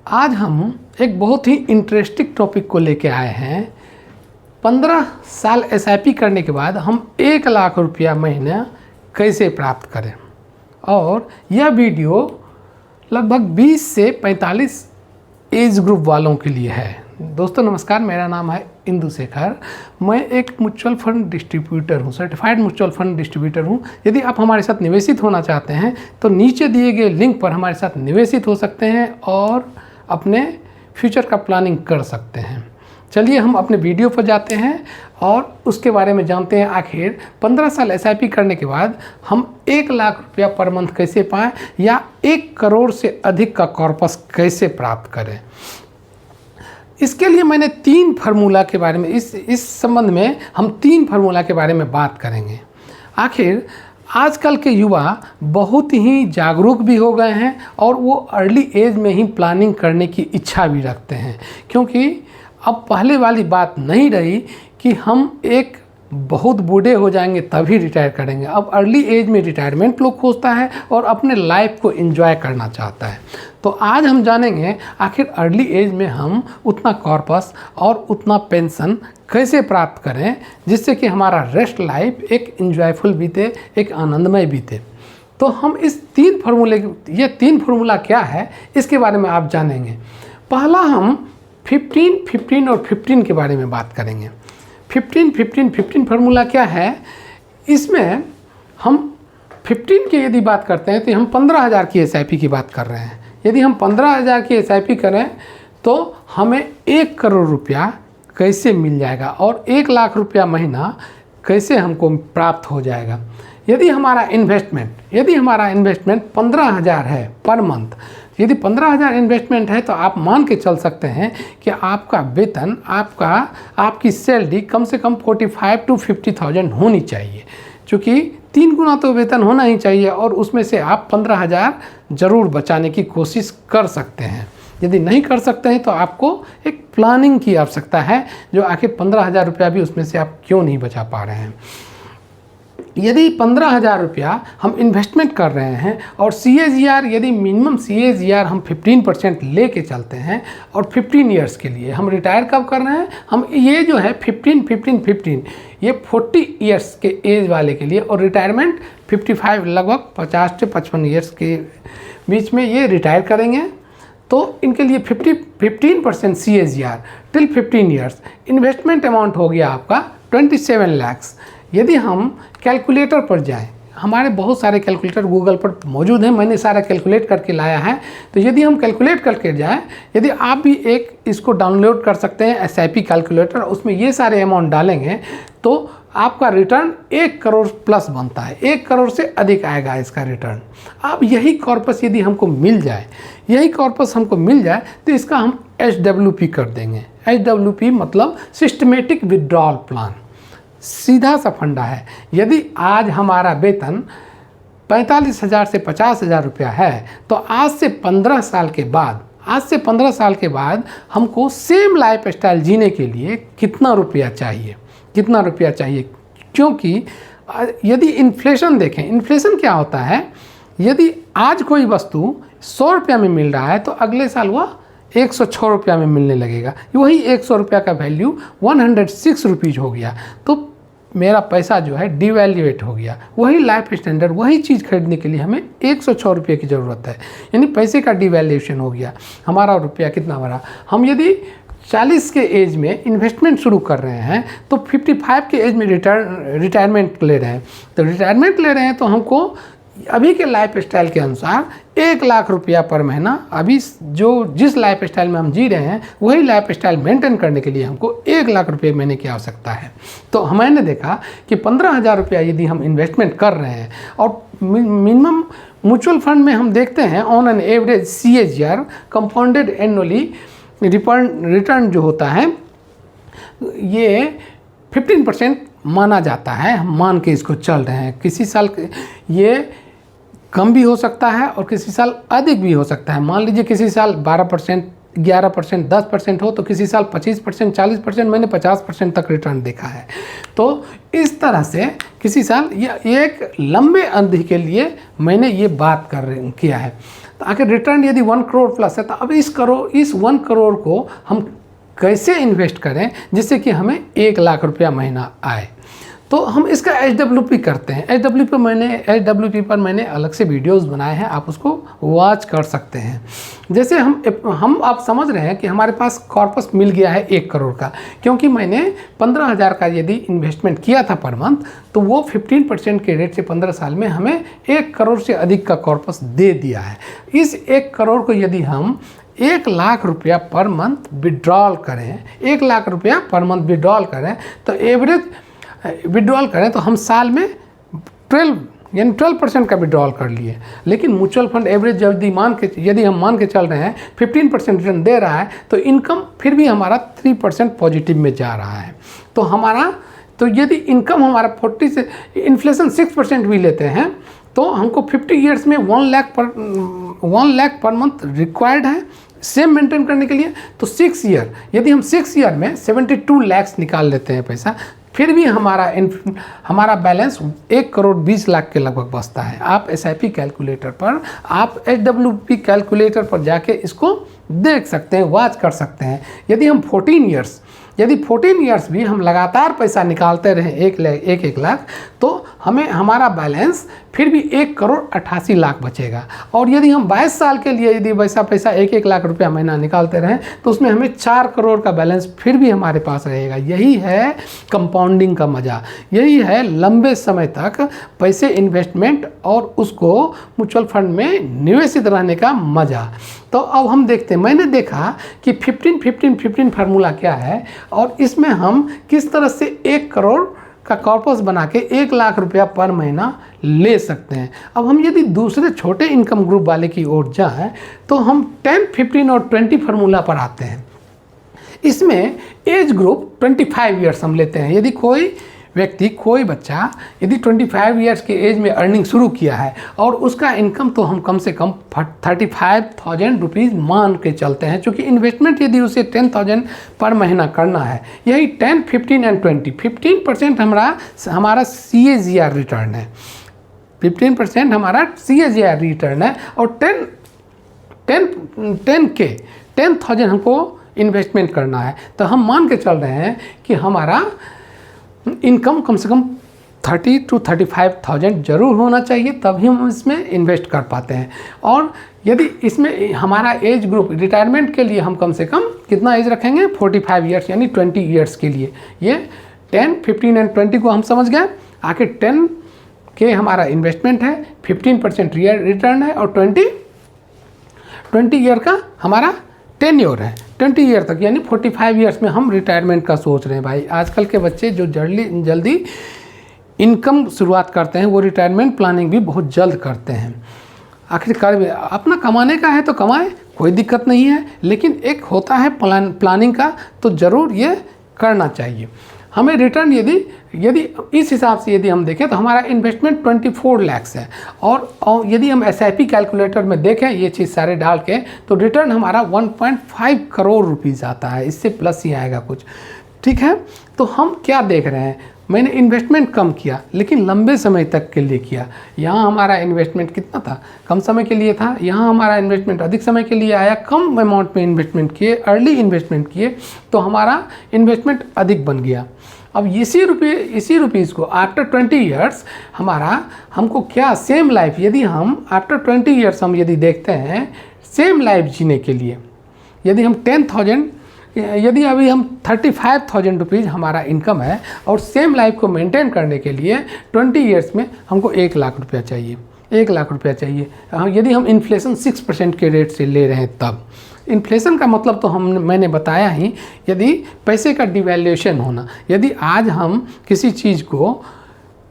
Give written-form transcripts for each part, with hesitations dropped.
आज हम एक बहुत ही इंटरेस्टिंग टॉपिक को लेके आए हैं। 15 साल एसआईपी करने के बाद हम 1 लाख रुपया महीना कैसे प्राप्त करें, और यह वीडियो लगभग 20 से 45 एज ग्रुप वालों के लिए है। दोस्तों नमस्कार, मेरा नाम है इंदु शेखर। मैं एक म्यूचुअल फंड डिस्ट्रीब्यूटर हूँ, सर्टिफाइड म्यूचुअल फंड डिस्ट्रीब्यूटर हूँ। यदि आप हमारे साथ निवेशित होना चाहते हैं तो नीचे दिए गए लिंक पर हमारे साथ निवेशित हो सकते हैं और अपने फ्यूचर का प्लानिंग कर सकते हैं। चलिए हम अपने वीडियो पर जाते हैं और उसके बारे में जानते हैं। आखिर 15 साल एसआईपी करने के बाद हम 1 लाख रुपया पर मंथ कैसे पाएँ या 1 करोड़ से अधिक का कॉर्पस कैसे प्राप्त करें। इसके लिए मैंने 3 फार्मूला के बारे में इस संबंध में हम 3 फार्मूला के बारे में बात करेंगे। आखिर आजकल के युवा बहुत ही जागरूक भी हो गए हैं और वो अर्ली एज में ही प्लानिंग करने की इच्छा भी रखते हैं, क्योंकि अब पहले वाली बात नहीं रही कि हम एक बहुत बूढ़े हो जाएंगे तभी रिटायर करेंगे। अब अर्ली एज में रिटायरमेंट लोग खोजता है और अपने लाइफ को एंजॉय करना चाहता है। तो आज हम जानेंगे आखिर अर्ली एज में हम उतना कॉर्पस और उतना पेंशन कैसे प्राप्त करें जिससे कि हमारा रेस्ट लाइफ एक एंजॉयफुल बीते, एक आनंदमय बीते। तो हम इस 3 फार्मूला क्या है इसके बारे में आप जानेंगे। पहला हम 15, 15 और 15 के बारे में बात करेंगे। 15 फार्मूला क्या है? इसमें हम 15 की यदि बात करते हैं तो हम 15,000 की एसआईपी की बात कर रहे हैं। यदि हम 15,000 की एसआईपी करें तो हमें 1 करोड़ रुपया कैसे मिल जाएगा और 1 लाख रुपया महीना कैसे हमको प्राप्त हो जाएगा। यदि हमारा इन्वेस्टमेंट 15,000 है पर मंथ, यदि 15,000 इन्वेस्टमेंट है तो आप मान के चल सकते हैं कि आपका वेतन, आपकी सैलरी कम से कम 45 to 50,000 होनी चाहिए, क्योंकि 3 गुना तो वेतन होना ही चाहिए और उसमें से आप 15,000 ज़रूर बचाने की कोशिश कर सकते हैं। यदि नहीं कर सकते हैं तो आपको एक प्लानिंग की आवश्यकता है, जो आखिर 15,000 रुपया भी उसमें से आप क्यों नहीं बचा पा रहे हैं। यदि 15,000 रुपया हम इन्वेस्टमेंट कर रहे हैं और CAGR, यदि मिनिमम CAGR हम 15% लेके चलते हैं और 15 ईयर्स के लिए हम रिटायर कब कर रहे हैं, हम ये जो है 15 ये 40 ईयर्स के एज वाले के लिए, और रिटायरमेंट 55 लगभग 50 से 55 ईयर्स के बीच में ये रिटायर करेंगे। तो इनके लिए 15% CAGR till 15 years. Investment amount हो गया आपका 27 लाख। यदि हम कैलकुलेटर पर जाएं, हमारे बहुत सारे कैलकुलेटर गूगल पर मौजूद हैं, मैंने सारा कैलकुलेट करके लाया है। तो यदि हम कैलकुलेट करके जाएं, यदि आप भी इसको डाउनलोड कर सकते हैं एसआईपी कैलकुलेटर, उसमें ये सारे अमाउंट डालेंगे तो आपका रिटर्न 1 करोड़ प्लस बनता है। 1 करोड़ से अधिक आएगा इसका रिटर्न। अब यही कॉर्पस यदि हमको मिल जाए, तो इसका हम SWP कर देंगे। SWP मतलब सिस्टमेटिक विड्रॉल प्लान, सीधा सा फंडा है। यदि आज हमारा वेतन 45,000 से 50,000 रुपया है तो आज से 15 साल के बाद हमको सेम लाइफ स्टाइल जीने के लिए कितना रुपया चाहिए, क्योंकि यदि इन्फ्लेशन देखें, इन्फ्लेशन क्या होता है, यदि आज कोई वस्तु 100 रुपया में मिल रहा है तो अगले साल वह 106 रुपया में मिलने लगेगा। वही 100 रुपया का वैल्यू 106 रुपीज़ हो गया, तो मेरा पैसा जो है डिवैल्यूएट हो गया। वही लाइफ स्टैंडर्ड, वही चीज़ खरीदने के लिए हमें 106 रुपये की ज़रूरत है, यानी पैसे का डिवैल्यूएशन हो गया। हमारा रुपया कितना बढ़ा। हम यदि 40 के एज में इन्वेस्टमेंट शुरू कर रहे हैं तो 55 के एज में रिटायरमेंट ले रहे हैं तो हमको अभी के लाइफ स्टाइल के अनुसार 1 लाख रुपया पर महीना, अभी जिस लाइफ स्टाइल में हम जी रहे हैं वही लाइफ स्टाइल मेंटेन करने के लिए हमको 1 लाख रुपये महीने की आवश्यकता है। तो मैंने देखा कि 15,000 रुपया यदि हम इन्वेस्टमेंट कर रहे हैं और मिनिमम म्यूचुअल फंड में हम देखते हैं on an average CAGR compounded annually return जो होता है ये 15% माना जाता है। हम मान के इसको चल रहे हैं। किसी साल ये कम भी हो सकता है और किसी साल अधिक भी हो सकता है। मान लीजिए किसी साल 12%, 11%, 10% हो तो किसी साल 25%, 40%, मैंने 50% तक रिटर्न देखा है। तो इस तरह से किसी साल ये एक लंबे अवधि के लिए मैंने ये बात किया है। तो आखिर रिटर्न यदि 1 करोड़ प्लस है तो अब इस 1 करोड़ को हम कैसे इन्वेस्ट करें जिससे कि हमें 1 लाख रुपया महीना आए। तो हम इसका HWP करते हैं। HWP पर मैंने अलग से वीडियोस बनाए हैं, आप उसको वॉच कर सकते हैं। जैसे हम आप समझ रहे हैं कि हमारे पास कॉर्पस मिल गया है 1 करोड़ का, क्योंकि मैंने 15,000 का यदि इन्वेस्टमेंट किया था पर मंथ, तो वो 15% के रेट से 15 साल में हमें 1 करोड़ से अधिक का कॉर्पस दे दिया है। इस 1 करोड़ को यदि हम 1 लाख रुपया पर मंथ विड्रॉल करें, 1 लाख रुपया पर मंथ विड्रॉल करें, तो एवरेज विड्रॉल करें तो हम साल में 12% का विड्रॉल कर लिए। लेकिन म्यूचुअल फंड एवरेज यदि हम मान के चल रहे हैं 15% रिटर्न दे रहा है, तो इनकम फिर भी हमारा 3% पॉजिटिव में जा रहा है। तो यदि इनकम हमारा 40 से इन्फ्लेशन 6% भी लेते हैं, तो हमको 50 ईयर्स में 1 लाख पर मंथ रिक्वायर्ड है सेम मेंटेन करने के लिए। तो 6 ईयर, यदि हम 6 ईयर में 72 लाख निकाल लेते हैं पैसा, फिर भी हमारा बैलेंस 1 करोड़ 20 लाख के लगभग बचता है। आप SIP कैलकुलेटर पर, आप HWP कैलकुलेटर पर जाके इसको देख सकते हैं, वॉच कर सकते हैं। यदि हम 14 ईयर्स भी हम लगातार पैसा निकालते रहें 1 लाख, तो हमारा बैलेंस फिर भी 1 करोड़ 88 लाख बचेगा। और यदि हम 22 साल के लिए यदि वैसा पैसा 1 लाख रुपया महीना निकालते रहें, तो उसमें हमें 4 करोड़ का बैलेंस फिर भी हमारे पास रहेगा। यही है कंपाउंडिंग का मज़ा, यही है लंबे समय तक पैसे इन्वेस्टमेंट और उसको म्यूचुअल फंड में निवेशित रहने का मज़ा। तो अब हम देखते हैं, मैंने देखा कि 15-15-15 फार्मूला क्या है और इसमें हम किस तरह से 1 करोड़ का कॉर्पस बना के 1 लाख रुपया पर महीना ले सकते हैं। अब हम यदि दूसरे छोटे इनकम ग्रुप वाले की ओर जाएं, तो हम 10, 15 और 20 फार्मूला पर आते हैं। इसमें एज ग्रुप 25 ईयर्स हम लेते हैं। यदि कोई बच्चा यदि 25 ईयर्स के एज में अर्निंग शुरू किया है और उसका इनकम तो हम कम से कम 35,000 रुपीज़ मान के चलते हैं, क्योंकि इन्वेस्टमेंट यदि उसे 10,000 पर महीना करना है, यही 10, 15 एंड 20, 15% हमारा CAGR रिटर्न है, 15% हमारा CAGR रिटर्न है। और 10,000 हमको इन्वेस्टमेंट करना है, तो हम मान के चल रहे हैं कि हमारा इनकम कम से कम 30 to 35,000 जरूर होना चाहिए, तभी हम इसमें इन्वेस्ट कर पाते हैं। और यदि इसमें हमारा एज ग्रुप रिटायरमेंट के लिए हम कम से कम कितना एज रखेंगे, 45 ईयर्स यानी 20 ईयर्स के लिए। ये 10, 15 एंड 20 को हम समझ गए। आखिर 10 के हमारा इन्वेस्टमेंट है, 15% रिटर्न है, और 20 ईयर का हमारा 10 ईयर है, 20 ईयर तक यानी 45 ईयर्स में हम रिटायरमेंट का सोच रहे हैं। भाई आजकल के बच्चे जो जल्दी इनकम शुरुआत करते हैं, वो रिटायरमेंट प्लानिंग भी बहुत जल्द करते हैं। आखिरकार अपना कमाने का है तो कमाए, कोई दिक्कत नहीं है, लेकिन एक होता है प्लानिंग का, तो ज़रूर ये करना चाहिए। हमें रिटर्न यदि इस हिसाब से यदि हम देखें तो हमारा इन्वेस्टमेंट 24 लाख है, और यदि हम SIP कैलकुलेटर में देखें ये चीज़ सारे डाल के, तो रिटर्न हमारा 1.5 करोड़ रुपीज़ आता है, इससे प्लस ही आएगा कुछ। ठीक है, तो हम क्या देख रहे हैं, मैंने इन्वेस्टमेंट कम किया लेकिन लंबे समय तक के लिए किया। यहाँ हमारा इन्वेस्टमेंट कितना था, कम समय के लिए था। यहाँ हमारा इन्वेस्टमेंट अधिक समय के लिए आया, कम अमाउंट में इन्वेस्टमेंट किए, अर्ली इन्वेस्टमेंट किए, तो हमारा इन्वेस्टमेंट अधिक बन गया। अब इसी रुपीज़ को आफ्टर 20 ईयर्स हमको क्या सेम लाइफ, यदि हम आफ्टर 20 ईयर्स हम यदि देखते हैं सेम लाइफ जीने के लिए, यदि हम 10,000, यदि अभी हम 35,000 रुपीज़ हमारा इनकम है और सेम लाइफ को मेंटेन करने के लिए 20 ईयर्स में हमको 1 लाख रुपया चाहिए, 1 लाख रुपया चाहिए। यदि हम इन्फ्लेशन 6% के रेट से ले रहे हैं, तब इन्फ्लेशन का मतलब तो मैंने बताया ही, यदि पैसे का डिवैल्यूएशन होना, यदि आज हम किसी चीज़ को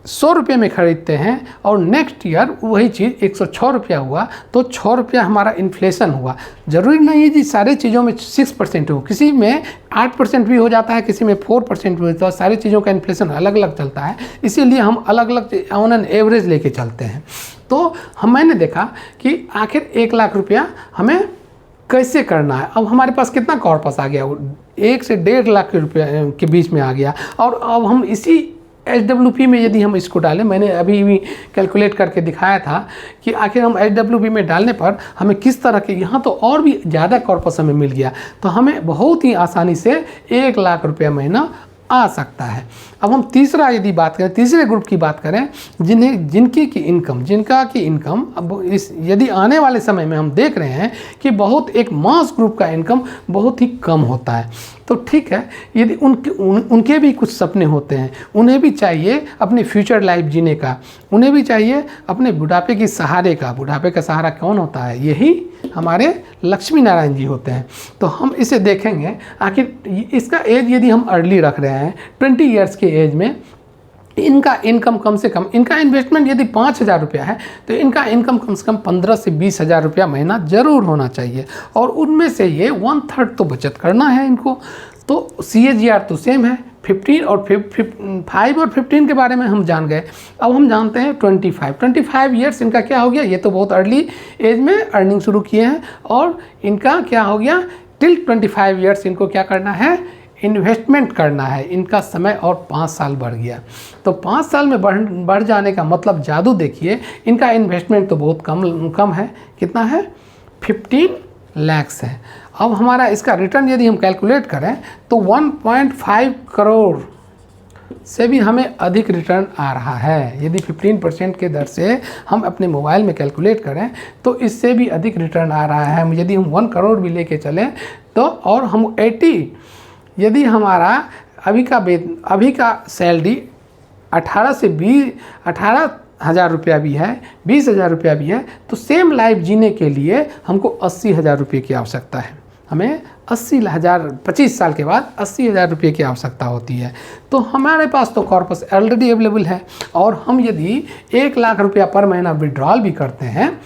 100 रुपये में ख़रीदते हैं और नेक्स्ट ईयर वही चीज़ 106 रुपया हुआ, तो 6 रुपया हमारा इन्फ्लेशन हुआ। ज़रूरी नहीं है जी सारी चीज़ों में 6% हो, किसी में 8% भी हो जाता है, किसी में 4% भी होता है। सारी चीज़ों का इन्फ्लेशन अलग अलग चलता है, इसीलिए हम अलग अलग ऑन एन एवरेज लेके चलते हैं। तो मैंने देखा कि आखिर 1 लाख रुपया हमें कैसे करना है। अब हमारे पास कितना कॉर्पस आ गया, 1 से 1.5 लाख रुपये के बीच में आ गया, और अब हम इसी SWP में यदि हम इसको डालें, मैंने अभी भी कैलकुलेट करके दिखाया था कि आखिर हम SWP में डालने पर हमें किस तरह के, यहाँ तो और भी ज़्यादा कॉर्पस हमें मिल गया, तो हमें बहुत ही आसानी से 1 लाख रुपया महीना आ सकता है। अब हम तीसरा यदि बात करें, तीसरे ग्रुप की बात करें, जिनका की इनकम अब इस यदि आने वाले समय में हम देख रहे हैं कि बहुत एक मास ग्रुप का इनकम बहुत ही कम होता है, तो ठीक है, यदि उनके भी कुछ सपने होते हैं, उन्हें भी चाहिए अपनी फ्यूचर लाइफ जीने का, उन्हें भी चाहिए अपने बुढ़ापे की सहारे का। बुढ़ापे का सहारा कौन होता है? यही हमारे लक्ष्मी नारायण जी होते हैं। तो हम इसे देखेंगे, आखिर इसका एज यदि हम अर्ली रख रहे हैं 20 ईयर्स के एज में, इनका इनकम कम से कम, इनका इन्वेस्टमेंट यदि 5,000 रुपया है तो इनका इनकम कम से कम 15 से 20,000 रुपया महीना ज़रूर होना चाहिए, और उनमें से ये 1/3 तो बचत करना है इनको। तो CAGR तो सेम है, 15 और 5 और 15 के बारे में हम जान गए। अब हम जानते हैं 25 ईयर्स इनका क्या हो गया, ये तो बहुत अर्ली एज में अर्निंग शुरू किए हैं, और इनका क्या हो गया, टिल 25 ईयर्स इनको क्या करना है, इन्वेस्टमेंट करना है। इनका समय और 5 साल बढ़ गया, तो 5 साल में बढ़ जाने का मतलब जादू देखिए, इनका इन्वेस्टमेंट तो बहुत कम है, कितना है, 15 लाख है। अब हमारा इसका रिटर्न यदि हम कैलकुलेट करें तो 1.5 करोड़ से भी हमें अधिक रिटर्न आ रहा है। यदि 15% के दर से हम अपने मोबाइल में कैलकुलेट करें तो इससे भी अधिक रिटर्न आ रहा है। यदि हम 1 करोड़ भी लेके चलें तो, और हम 80, यदि हमारा अभी का सैलरी 18,000 रुपया भी है, 20,000 रुपया भी है, तो सेम लाइफ जीने के लिए हमको 80,000 रुपये की आवश्यकता है। हमें 80,000, 25 साल के बाद 80,000 रुपये की आवश्यकता होती है। तो हमारे पास तो कॉर्पस ऑलरेडी अवेलेबल है, और हम यदि 1 लाख रुपया पर महीना विड्रॉल भी करते हैं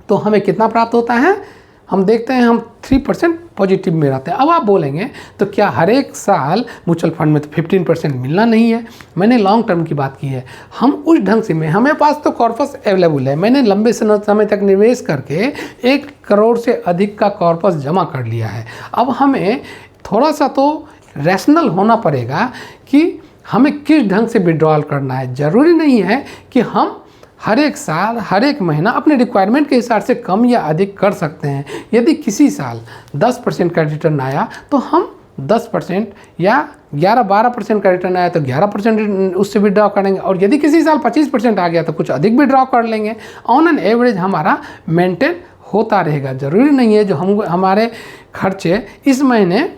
तो हमें कितना प्राप्त होता है, हम देखते हैं, हम 3% पॉजिटिव में रहते हैं। अब आप बोलेंगे तो क्या हर एक साल म्यूचुअल फंड में तो 15% मिलना नहीं है? मैंने लॉन्ग टर्म की बात की है। हम उस ढंग से, हमें पास तो कॉर्पस अवेलेबल है, मैंने लंबे समय तक निवेश करके 1 करोड़ से अधिक का कॉर्पस जमा कर लिया है। अब हमें थोड़ा सा तो रैशनल होना पड़ेगा कि हमें किस ढंग से विड्रॉल करना है। ज़रूरी नहीं है कि हम हर एक साल, हर एक महीना अपने रिक्वायरमेंट के हिसाब से कम या अधिक कर सकते हैं। यदि किसी साल 10% का रिटर्न आया तो हम 10%, या 11-12% का रिटर्न आया तो 11% उससे विड्रॉ करेंगे, और यदि किसी साल 25% आ गया तो कुछ अधिक विड्रॉ कर लेंगे। ऑन एन एवरेज हमारा मेंटेन होता रहेगा। ज़रूरी नहीं है जो हमारे खर्चे इस महीने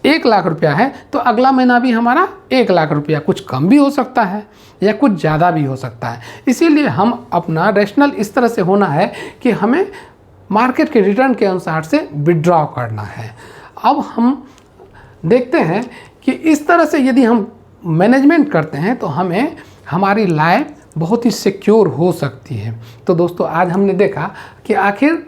1 लाख रुपया है तो अगला महीना भी हमारा 1 लाख रुपया, कुछ कम भी हो सकता है या कुछ ज़्यादा भी हो सकता है। इसीलिए हम अपना रैशनल इस तरह से होना है कि हमें मार्केट के रिटर्न के अनुसार से विड्रॉ करना है। अब हम देखते हैं कि इस तरह से यदि हम मैनेजमेंट करते हैं तो हमें हमारी लाइफ बहुत ही सिक्योर हो सकती है। तो दोस्तों, आज हमने देखा कि आखिर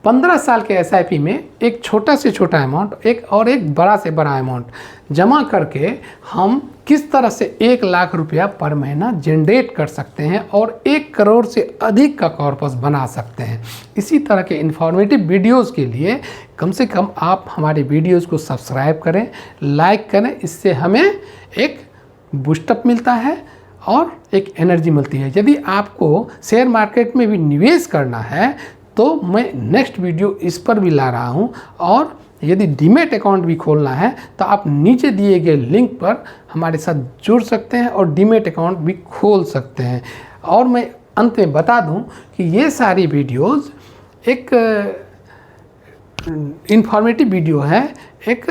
15 साल के SIP में एक छोटा से छोटा अमाउंट, एक बड़ा से बड़ा अमाउंट जमा करके हम किस तरह से 1 लाख रुपया पर महीना जनरेट कर सकते हैं और 1 करोड़ से अधिक का कॉर्पस बना सकते हैं। इसी तरह के इन्फॉर्मेटिव वीडियोस के लिए कम से कम आप हमारे वीडियोस को सब्सक्राइब करें, लाइक करें। इससे हमें एक बूस्टअप मिलता है और एक एनर्जी मिलती है। यदि आपको शेयर मार्केट में भी निवेश करना है तो मैं नेक्स्ट वीडियो इस पर भी ला रहा हूं, और यदि डीमैट अकाउंट भी खोलना है तो आप नीचे दिए गए लिंक पर हमारे साथ जुड़ सकते हैं और डीमैट अकाउंट भी खोल सकते हैं। और मैं अंत में बता दूं कि ये सारी वीडियोस एक इन्फॉर्मेटिव वीडियो है, एक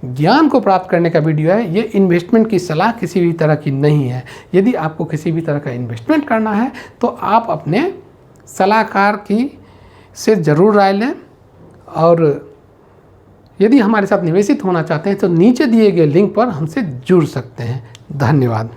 ज्ञान को प्राप्त करने का वीडियो है। ये इन्वेस्टमेंट की सलाह किसी भी तरह की नहीं है। यदि आपको किसी भी तरह का इन्वेस्टमेंट करना है तो आप अपने सलाहकार से ज़रूर राय लें, और यदि हमारे साथ निवेशित होना चाहते हैं तो नीचे दिए गए लिंक पर हमसे जुड़ सकते हैं। धन्यवाद।